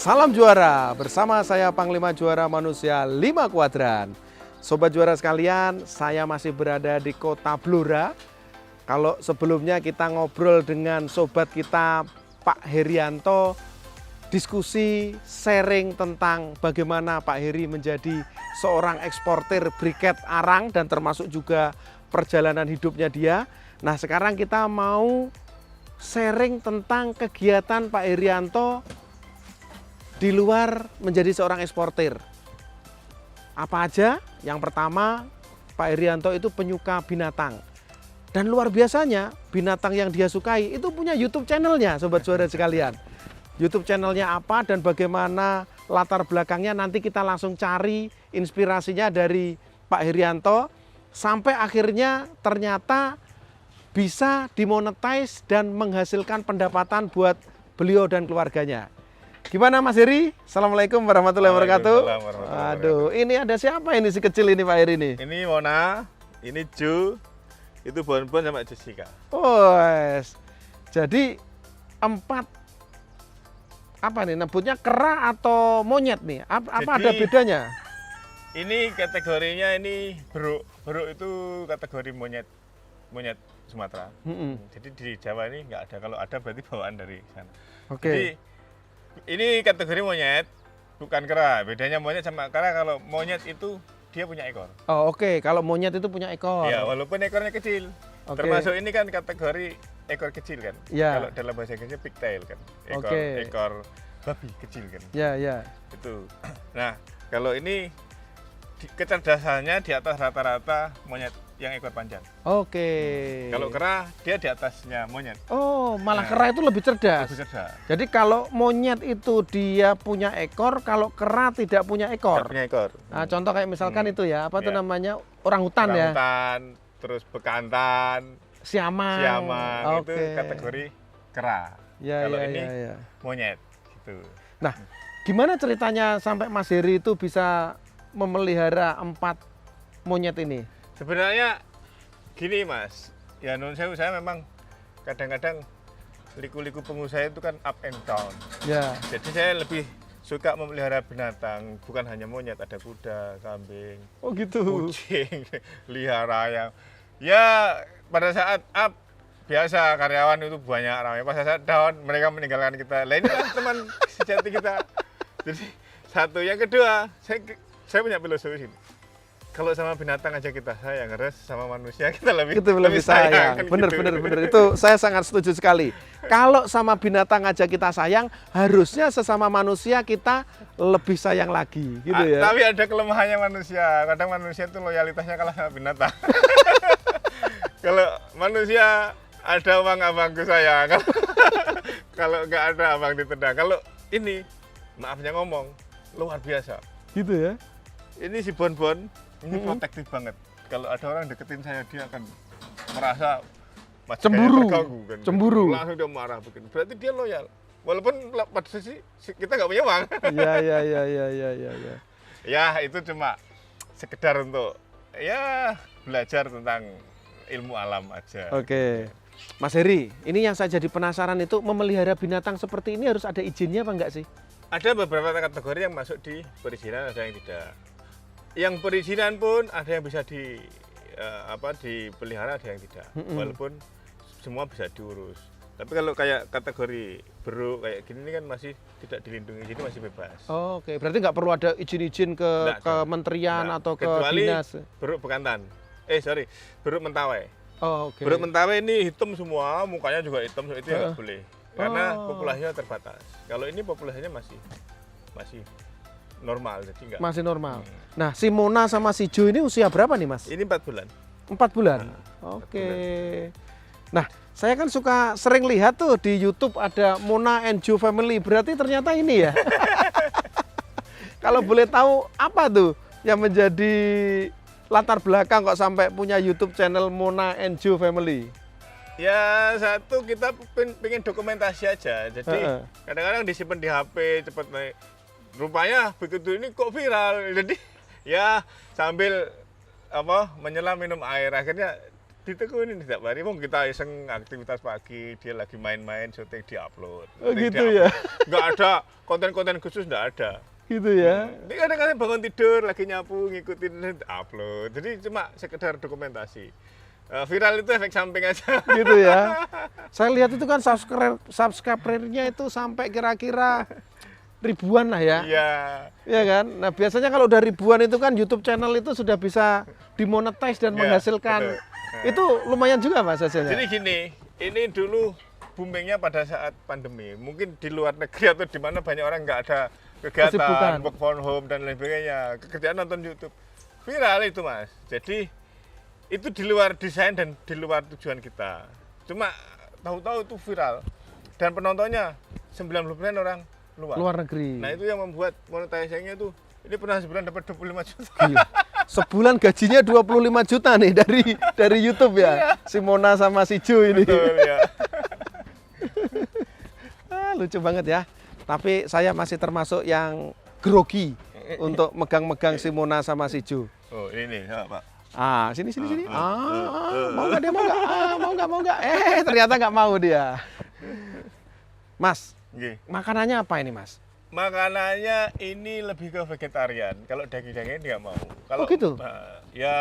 Salam juara, bersama saya Panglima Juara Manusia 5 Kuadran. Sobat juara sekalian, saya masih berada di Kota Blora. Kalau sebelumnya kita ngobrol dengan sobat kita Pak Herianto, diskusi sharing tentang bagaimana Pak Heri menjadi seorang eksportir briket arang dan termasuk juga perjalanan hidupnya dia. Nah, sekarang kita mau sharing tentang kegiatan Pak Herianto di luar menjadi seorang eksportir. Apa aja? Yang pertama, Pak Herianto itu penyuka binatang. Dan luar biasanya, binatang yang dia sukai itu punya YouTube channelnya, sobat juara sekalian. YouTube channelnya apa dan bagaimana latar belakangnya, nanti kita langsung cari inspirasinya dari Pak Herianto. Sampai akhirnya ternyata bisa dimonetize dan menghasilkan pendapatan buat beliau dan keluarganya. Gimana Mas Heri? Assalamualaikum warahmatullahi wabarakatuh. Aduh, ini ada siapa ini si kecil ini Pak Heri ini? Ini Mona, ini Ju, itu Bonbon sama Jessica. Oh, jadi 4 apa nih? Nebutnya kera atau monyet nih? Apa ada bedanya? Ini kategorinya ini beruk. Beruk itu kategori monyet Sumatera. Jadi di Jawa ini nggak ada. Kalau ada berarti bawaan dari sana. Oke. Jadi ini kategori monyet, bukan kera. Bedanya monyet sama kera, kalau monyet itu dia punya ekor. Oh, oke. Kalau monyet itu punya ekor. Ya, walaupun ekornya kecil. Termasuk ini kan kategori ekor kecil kan. Ya. Kalau dalam bahasa Inggrisnya pigtail kan. Ekor babi kecil kan. Ya, ya. Itu. Nah, kalau ini kecerdasannya di atas rata-rata monyet yang ekor panjang. Oke. Kalau kera dia di atasnya monyet. Oh, malah kera itu lebih cerdas. Lebih cerdas. Jadi kalau monyet itu dia punya ekor, kalau kera tidak punya ekor. Tidak punya ekor. Nah, contoh kayak misalkan itu ya, apa tuh namanya? Orangutan ya. Orangutan, terus bekantan, Siamang. itu kategori kera. Ya, kalau ya, ini ya. monyet gitu. Nah, gimana ceritanya sampai Mas Heri itu bisa memelihara 4 monyet ini? Sebenarnya gini Mas, ya non saya memang kadang-kadang liku-liku pengusaha itu kan up and down. Ya. Jadi saya lebih suka memelihara binatang, bukan hanya monyet, ada kuda, kambing, Oh gitu. kucing, pelihara ayam. Ya pada saat up biasa karyawan itu banyak ramai, pas saat down mereka meninggalkan kita. Lah inilah teman sejati kita. Jadi satu, yang kedua saya punya filosofi sini. Kalau sama binatang aja kita sayang, harus sama manusia kita lebih sayang. Kan Bener, gitu. bener. Itu saya sangat setuju sekali. Kalau sama binatang aja kita sayang, harusnya sesama manusia kita lebih sayang lagi, gitu ya. Tapi ada kelemahannya manusia. Kadang manusia itu loyalitasnya kalah sama binatang. Kalau manusia ada abang abangku sayang. Kalau nggak ada abang ditendang. Kalau ini, maafnya ngomong, luar biasa. Gitu ya. Ini si Bonbon, ini protektif banget. Kalau ada orang deketin saya, dia akan merasa Cemburu. terganggu kan. Cemburu. Langsung dia marah begini. Berarti dia loyal. Walaupun pada sisi kita nggak punya uang. Ya. Ya itu cuma sekedar untuk ya belajar tentang ilmu alam aja. Oke. Mas Heri, ini yang saya jadi penasaran itu, memelihara binatang seperti ini harus ada izinnya apa enggak sih? Ada beberapa kategori yang masuk di perizinan, ada yang tidak. Yang perizinan pun ada yang bisa dipelihara, ada yang tidak. Walaupun semua bisa diurus. Tapi kalau kayak kategori beruk kayak gini ini kan masih tidak dilindungi, jadi masih bebas. Oh, oke, berarti nggak perlu ada izin-izin ke kementerian atau ke kecuali dinas. Beruk bekantan. Beruk mentawai. Oh, oke. Beruk mentawai ini hitam semua, mukanya juga hitam, itu ya nggak boleh. Karena populasinya terbatas. Kalau ini populasinya masih normal, jadi enggak. Masih normal. Nah, si Mona sama si Jo ini usia berapa nih, Mas? Ini 4 bulan. 4 bulan. Oke. Nah, saya kan suka sering lihat tuh di YouTube ada Mona and Jo Family. Berarti ternyata ini ya. Kalau boleh tahu apa tuh yang menjadi latar belakang kok sampai punya YouTube channel Mona and Jo Family? Ya satu, kita pengen dokumentasi aja. Jadi kadang-kadang disimpan di HP cepat naik. Rupanya begitu ini kok viral. Jadi ya sambil menyelam minum air, akhirnya ditekunin setiap hari. Mau kita iseng aktivitas pagi, dia lagi main-main, syuting diupload. Oh gitu ya. Nggak ada konten-konten khusus, nggak ada. Gitu ya. Ini kadang-kadang bangun tidur, lagi nyapu, ngikutin upload. Jadi cuma sekedar dokumentasi. Viral itu efek samping aja. Gitu ya. Saya lihat itu kan subscribernya itu sampai kira-kira ribuan lah ya. Iya. Iya kan? Nah, biasanya kalau udah ribuan itu kan YouTube channel itu sudah bisa dimonetize dan Iya, menghasilkan. betul. Itu lumayan juga Mas hasilnya. Jadi gini, ini dulu boomingnya pada saat pandemi. Mungkin di luar negeri atau di mana banyak orang nggak ada kegiatan, Kesibukan. work from home dan lain sebagainya. Kerjaan nonton YouTube. Viral itu Mas. Jadi itu di luar desain dan di luar tujuan kita. Cuma tahu-tahu itu viral. Dan penontonnya 90% orang luar negeri. Nah itu yang membuat monetisasinya itu, ini pernah sebulan dapat 25 juta. Iya. Sebulan gajinya 25 juta nih dari YouTube ya. Si Mona sama si Ju ini. Betul ya. Lucu banget ya. Tapi saya masih termasuk yang grogi untuk megang-megang si Mona sama si Ju. Oh ini nih, Pak. Sini. Mau nggak dia, mau nggak. Ternyata nggak mau dia. Mas, Nggih. makanannya apa ini Mas? Makanannya ini lebih ke vegetarian. Kalau daging-dagingnya dia mau. Kalau, Oh, gitu? Ya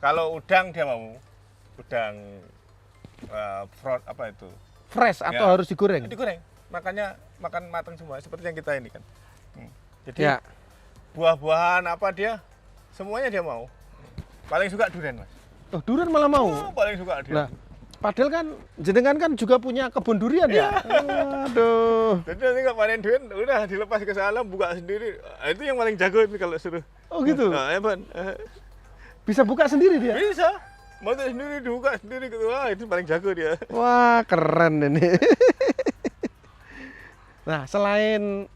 kalau udang dia mau. Udang front apa itu? Fresh atau Ya. harus digoreng? Digoreng. Makannya makan matang semua seperti yang kita ini kan. Jadi Ya. buah-buahan apa dia semuanya dia mau. Paling suka durian, Mas. Oh, durian malah mau. Oh, paling suka dia. Lah, padahal kan jenengan kan juga punya kebun durian ya. Aduh. Jadi nanti kalau panen durian udah dilepas ke sana buka sendiri. Itu yang paling jago itu kalau suruh. Oh gitu. Nah, ya, Ban. Bisa buka sendiri dia. Bisa. Masak sendiri, dibuka sendiri gitu. Wah, itu paling jago dia. Wah, keren ini. Nah, selain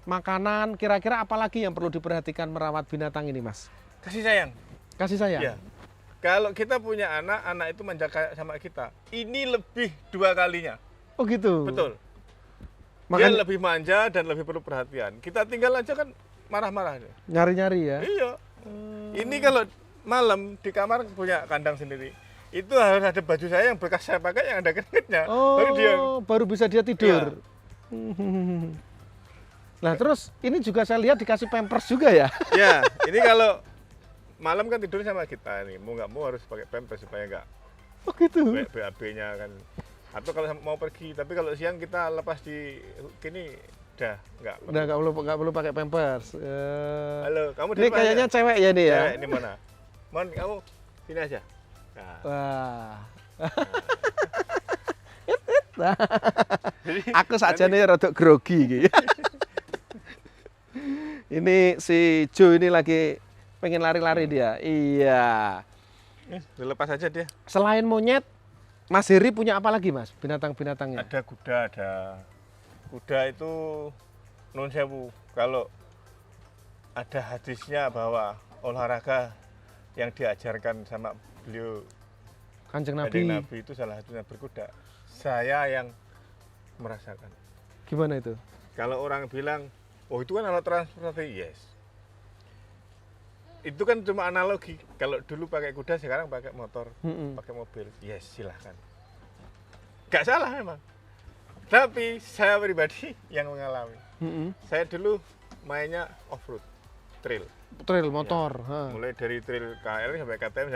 makanan, kira-kira apa lagi yang perlu diperhatikan merawat binatang ini, Mas? Kasih sayang. Kasih sayang. Ya. Kalau kita punya anak, anak itu manja kayak sama kita. Ini lebih 2 kalinya. Oh gitu. Betul. Dia Makanya lebih manja dan lebih perlu perhatian. Kita tinggal aja kan marah-marah. nyari-nyari ya. Iya. Ini kalau malam di kamar punya kandang sendiri. Itu harus ada baju saya yang bekas saya pakai yang ada keringetnya. Oh, Baru dia. baru bisa dia tidur. Nah, terus ini juga saya lihat dikasih pampers juga ya. Ya, ini kalau malam kan tidur sama kita nih. Mau nggak mau harus pakai pampers supaya nggak Oh gitu. BAB-nya kan. Atau kalau mau pergi, tapi kalau siang kita lepas di kini udah nggak. Udah nggak perlu pakai pampers. Halo, kamu di Ini mana kayaknya aja? cewek ya nih ya. Cewek, ini mana? Mon, kamu sini aja. Nah, Wah. jadi Aku sajane rada grogi iki. Ini si Jo ini lagi pengen lari-lari dia. Iya. dilepas aja dia. Selain monyet, Mas Heri punya apa lagi, Mas? Binatang-binatangnya? Ada kuda, ada kuda itu nun sewu. Kalau ada hadisnya bahwa olahraga yang diajarkan sama beliau Kanjeng Kanjeng Nabi. Nabi itu salah satunya berkuda. Saya yang merasakan. Gimana itu? Kalau orang bilang, oh itu kan alat transportasi, yes. Itu kan cuma analogi. Kalau dulu pakai kuda, sekarang pakai motor, pakai mobil, yes silahkan. Gak salah memang. Tapi saya pribadi yang mengalami. Saya dulu mainnya off-road, trail. Trail motor. Ha. Mulai dari trail KL sampai KTM,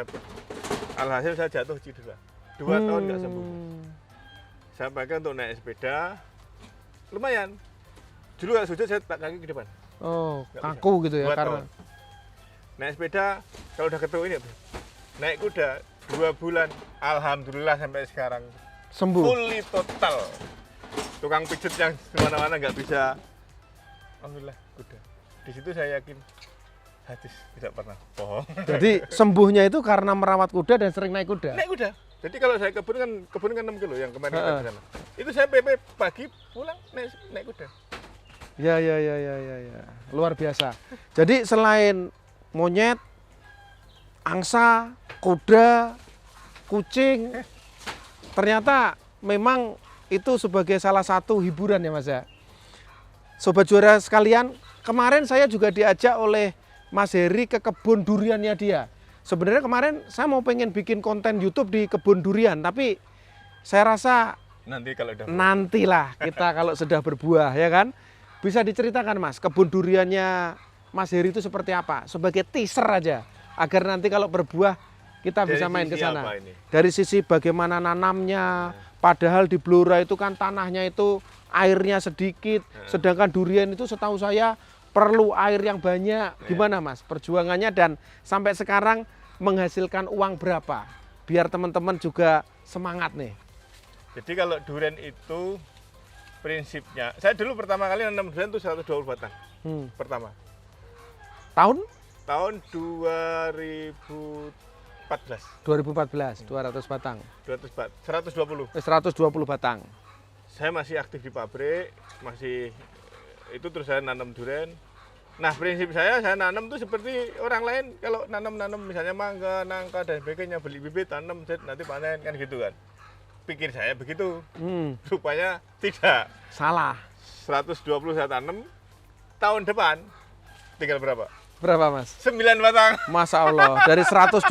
alhasil saya jatuh cedera. 2 tahun nggak sembuh. Saya pakai untuk naik sepeda, lumayan. Dulu kalau sujud saya tak kaki ke depan. Oh, Nggak kaku gitu ya 2 karena. tahun. Naik sepeda, kalau udah ketemu ini, naik kuda 2 bulan, alhamdulillah sampai sekarang Sembuh. fully total. Tukang pijet yang kemana-mana nggak bisa. Alhamdulillah kuda. Di situ saya yakin hadis tidak pernah bohong. Jadi sembuhnya itu karena merawat kuda dan sering naik kuda. Naik kuda. Jadi kalau saya kebun kan 6 kilo yang kemarin kita ke sana. Itu saya PP pagi pulang naik kuda. Ya. Luar biasa. Jadi selain monyet, angsa, kuda, kucing, ternyata memang itu sebagai salah satu hiburan ya Mas ya. Sobat Juara sekalian, kemarin saya juga diajak oleh Mas Heri ke kebun duriannya dia. Sebenarnya kemarin saya mau pengen bikin konten YouTube di kebun durian, tapi saya rasa Nanti kalau udah nantilah kita kalau sudah berbuah, ya kan? Bisa diceritakan Mas, kebun duriannya Mas Heri itu seperti apa? Sebagai teaser aja, agar nanti kalau berbuah kita Dari bisa main ke sisi sana. apa ini? Dari sisi bagaimana nanamnya, padahal di Blora itu kan tanahnya itu airnya sedikit, sedangkan durian itu setahu saya perlu air yang banyak. Gimana Mas perjuangannya dan sampai sekarang menghasilkan uang berapa? Biar teman-teman juga semangat nih. Jadi kalau durian itu prinsipnya, saya dulu pertama kali nanam durian itu 120 batang. Pertama. Tahun Tahun 2014. 2014, 200 batang. 120. 120 batang. Saya masih aktif di pabrik, itu terus saya nanam durian. Nah, prinsip saya nanam tuh seperti orang lain kalau nanam misalnya mangga, nangka dan sebagainya, beli bibit, tanam, nanti panen kan gitu kan. Pikir saya begitu. Rupanya tidak. Salah. 120 saya tanam, tahun depan tinggal berapa? Berapa Mas? 9 batang. Masya Allah, dari 120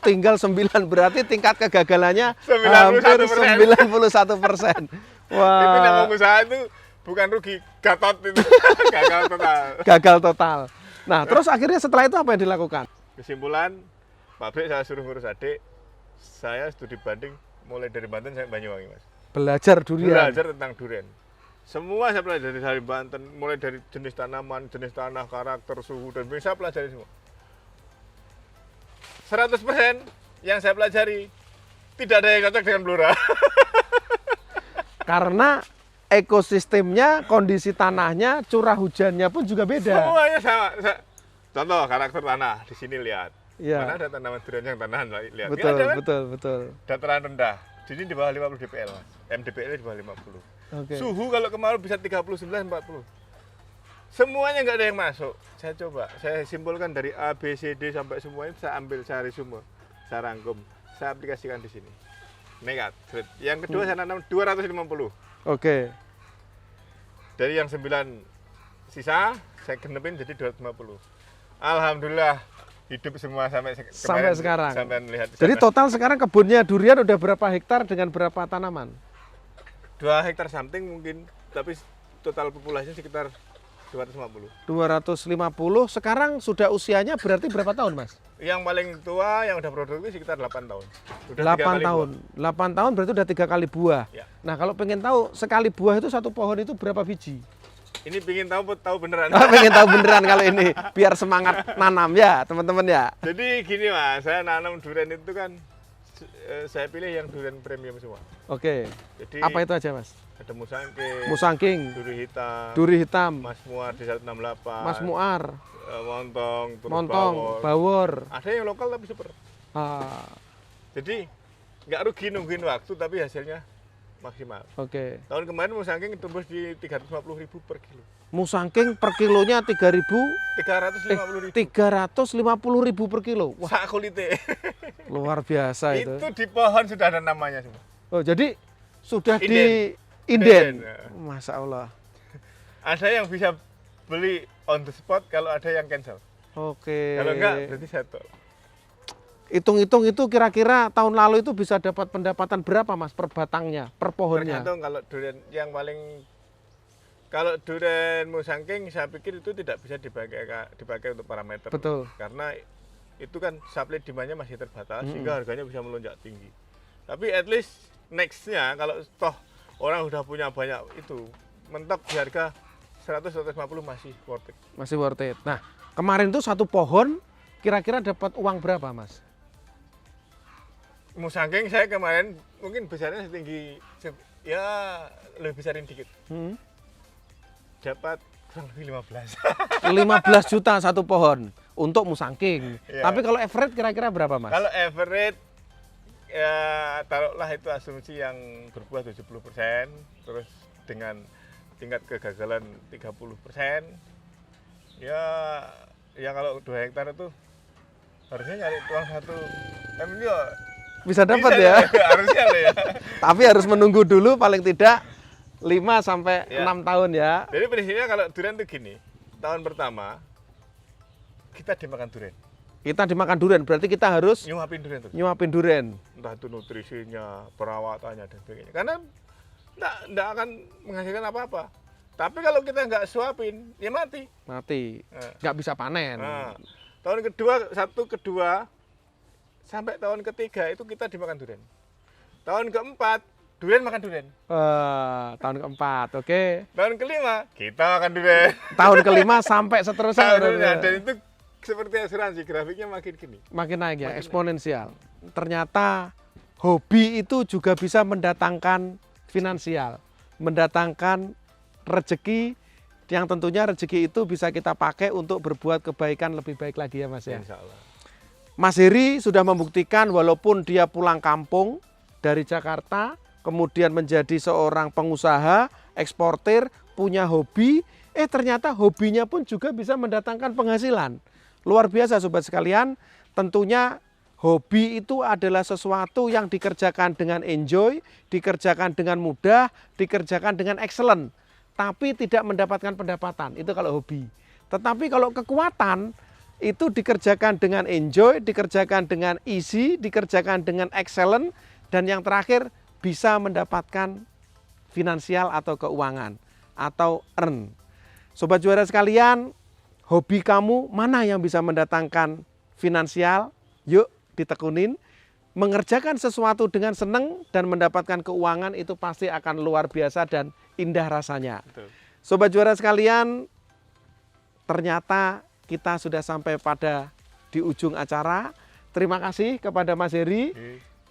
tinggal 9, berarti tingkat kegagalannya 91%. hampir 91%. Wah. Itu yang pengusaha itu bukan rugi, gatot itu. Gagal total. Gagal total. Nah, terus akhirnya setelah itu apa yang dilakukan? Kesimpulan, pabrik saya suruh ngurus adik, saya studi banding mulai dari Banten sampai Banyuwangi, Mas. Belajar durian. Belajar tentang durian. Semua saya pelajari dari Banten, mulai dari jenis tanaman, jenis tanah, karakter, suhu, dan saya pelajari semua. 100% yang saya pelajari tidak ada yang cocok dengan Blora. Karena ekosistemnya, kondisi tanahnya, curah hujannya pun juga beda. Semuanya sama. Contoh karakter tanah, di sini lihat. Ya. Mana ada tanaman durian yang tanahan, lihat. Betul, ada, kan? betul. Dataran rendah, di sini di bawah 50 dpl, Mas. MDPL di bawah 50. Oke. Suhu kalau kemarau bisa 39, 40. Semuanya nggak ada yang masuk. Saya coba, saya simpulkan dari A, B, C, D sampai semuanya, saya ambil, saya resume, saya rangkum, saya aplikasikan di sini. Nekat. Yang kedua saya nanam 250. Oke. Dari yang 9 sisa, saya genepin jadi 250. Alhamdulillah hidup semua sampai sekarang. Sampai lihat. Jadi total sekarang kebunnya durian udah berapa hektar dengan berapa tanaman? 2 hektar something mungkin, tapi total populasinya sekitar 250. 250, sekarang sudah usianya berarti berapa tahun Mas? Yang paling tua yang udah produktif sekitar 8 tahun. Udah 8 tahun. 8 tahun berarti udah 3 kali buah. Ya. Nah kalau pengen tahu sekali buah itu satu pohon itu berapa biji? Ini pengen tahu beneran. Pengen tahu beneran kalau ini biar semangat nanam ya teman-teman ya. Jadi gini Mas, saya nanam durian itu kan saya pilih yang durian premium semua. Oke. Jadi apa itu aja Mas? ada musangking, Musangking, duri hitam, Mas muar di 168, Mas Muar, montong, terus Montong, bawor. Bawor. Ada yang lokal tapi super. Ah, Jadi nggak rugi nungguin waktu tapi hasilnya maksimal. Oke. Tahun kemarin musangking tembus di 350.000 per kilo. Musangking per kilonya 3.000, 350.000 per kilo. Wah, Sak kulite. luar biasa itu. Itu di pohon sudah ada namanya semua. Oh, jadi sudah Inden. di inden. Inden, ya. Masya Allah. Ada yang bisa beli on the spot kalau ada yang cancel. Oke. Kalau enggak berarti settle. Hitung-hitung itu kira-kira tahun lalu itu bisa dapat pendapatan berapa Mas per batangnya, per pohonnya? Tergantung kalau durian yang paling, kalau durian musangking saya pikir itu tidak bisa dipakai untuk parameter. Betul. Karena itu kan supply demand-nya masih terbatas sehingga harganya bisa melonjak tinggi. Tapi at least next-nya kalau toh orang udah punya banyak itu mentok di harga 100-150 masih worth it. Masih worth it. Nah, kemarin tuh satu pohon kira-kira dapat uang berapa Mas? Musangking saya kemarin mungkin besarnya setinggi ya lebih besarin dikit. Dapat kurang lebih 15. 15 juta satu pohon untuk musangking. Iya. Tapi kalau average kira-kira berapa Mas? Kalau average ya taruhlah itu asumsi yang berbuah 70%, terus dengan tingkat kegagalan 30%. Ya kalau 2 hektar itu harusnya nyari uang 1 M ya Bisa dapat bisa, ya. Harusnya lah ya. Tapi harus menunggu dulu paling tidak 5 sampai Ya. 6 tahun ya. Jadi prinsipnya kalau durian itu gini, tahun pertama kita dimakan durian. Kita dimakan durian, berarti kita harus Nyuapin durian tuh. nyuapin durian. Entah itu nutrisinya, perawatannya dan sebagainya. Karena enggak akan menghasilkan apa-apa. Tapi kalau kita nggak suapin, ya mati. Mati, Nah. nggak bisa panen. Nah, tahun kedua, sampai tahun ketiga itu kita dimakan durian. Tahun keempat, durian makan durian. Tahun keempat, oke. Tahun kelima, kita makan durian. Tahun kelima sampai seterusnya. Dan itu seperti asuransi, grafiknya makin gini. Makin naik ya, Makin eksponensial. Ternyata hobi itu juga bisa mendatangkan finansial, mendatangkan rezeki, yang tentunya rezeki itu bisa kita pakai untuk berbuat kebaikan lebih baik lagi ya Mas ya. Insya Allah. Mas Heri sudah membuktikan walaupun dia pulang kampung dari Jakarta, kemudian menjadi seorang pengusaha, eksportir, punya hobi, ternyata hobinya pun juga bisa mendatangkan penghasilan. Luar biasa sobat sekalian, tentunya hobi itu adalah sesuatu yang dikerjakan dengan enjoy, dikerjakan dengan mudah, dikerjakan dengan excellent, tapi tidak mendapatkan pendapatan, itu kalau hobi. Tetapi kalau kekuatan, itu dikerjakan dengan enjoy, dikerjakan dengan easy, dikerjakan dengan excellent, dan yang terakhir bisa mendapatkan finansial atau keuangan atau earn. Sobat juara sekalian, hobi kamu mana yang bisa mendatangkan finansial? Yuk ditekunin. Mengerjakan sesuatu dengan senang dan mendapatkan keuangan itu pasti akan luar biasa dan indah rasanya. Betul. Sobat juara sekalian, ternyata kita sudah sampai pada di ujung acara. Terima kasih kepada Mas Heri.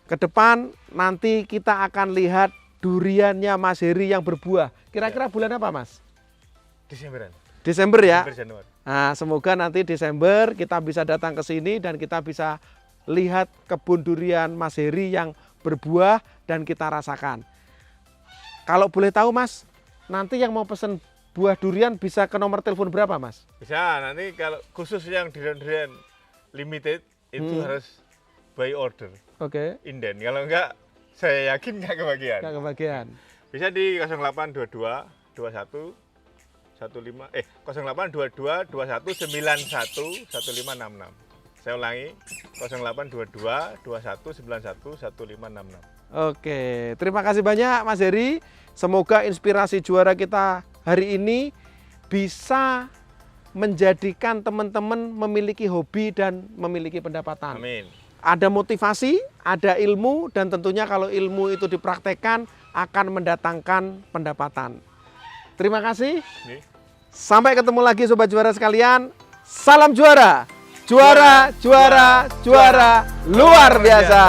Ke depan nanti kita akan lihat duriannya Mas Heri yang berbuah. Kira-kira bulan apa Mas? Desemberan. Desember ya? Desember, Januari. Nah, semoga nanti Desember kita bisa datang ke sini dan kita bisa lihat kebun durian Mas Heri yang berbuah dan kita rasakan. Kalau boleh tahu Mas, nanti yang mau pesen buah durian bisa ke nomor telepon berapa Mas? Bisa, nanti kalau khusus yang durian limited itu harus by order. Oke. Inden. Kalau enggak, saya yakin enggak kebagian. Nggak kebagian. Bisa di 0822 21 0822 21 91 1566. Saya ulangi 0822 21 91 1566. Oke, terima kasih banyak Mas Heri. Semoga inspirasi juara kita hari ini bisa menjadikan teman-teman memiliki hobi dan memiliki pendapatan. Amin. Ada motivasi, ada ilmu, dan tentunya kalau ilmu itu dipraktekkan akan mendatangkan pendapatan. Terima kasih. Nih. Sampai ketemu lagi sobat juara sekalian. Salam juara. Juara, juara, juara luar biasa.